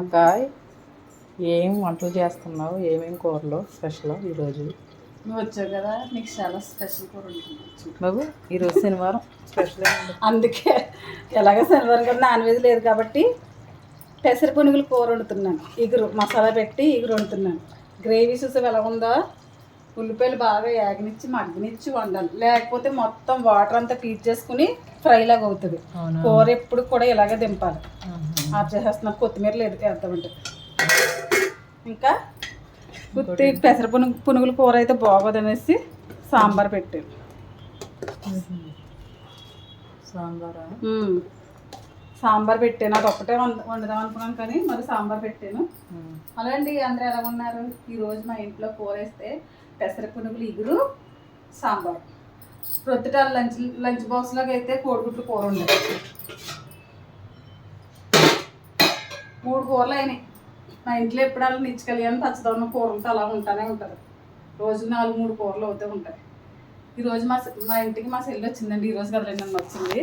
అక్క ఏం వంటలు చేస్తున్నావు? ఏమేమి కూరలు స్పెషల్ ఈరోజు? నువ్వు వచ్చావు కదా, నీకు చాలా స్పెషల్ కూర ఉంటుంది బాబు. ఈరోజు శనివారం స్పెషల్. అందుకే ఎలాగ శనివారం కూడా నాన్ వెజ్ లేదు కాబట్టి పెసర పునుగులు కూర వండుతున్నాను. ఇగురు మసాలా పెట్టి ఇగురు వండుతున్నాను. గ్రేవీ చూసి ఎలా ఉందో, ఉల్లిపాయలు బాగా యాగనిచ్చి మగ్గనిచ్చి వండాలి, లేకపోతే మొత్తం వాటర్ అంతా పీల్చేసుకుని ఫ్రై లాగా అవుతుంది. కూర ఎప్పుడు కూడా ఇలాగే దింపాలి. ఆఫ్ చేసేస్తున్నాను. కొత్తిమీర లేదు వేద్దామంటే. ఇంకా గుత్తి పెసర పునుగులు కూర అయితే బాగోదనేసి సాంబార్ పెట్టాను. సాంబార్ పెట్టాను. అది ఒక్కటే వండుదాం అనుకున్నాను కానీ మరి సాంబార్ పెట్టాను. అలా అండి, అందరూ ఎలా ఉన్నారు? ఈరోజు మా ఇంట్లో కూర వేస్తే పెసర పునుగులు ఇగురు సాంబార్. ప్రొద్దుట లంచ్ బాక్స్లోకి అయితే కోడిగుడ్లు కూర ఉండదు. 3 కూరలు అయినాయి. మా ఇంట్లో ఎప్పుడల్లా నిచ్చకలియాని పచ్చదన్న కూరలతో అలా ఉంటానే ఉంటుంది. రోజు 4-3 కూరలు అవుతూ ఉంటాయి. ఈరోజు మా ఇంటికి మా చెల్లి వచ్చిందండి. ఈరోజు కదండి నన్ను వచ్చింది.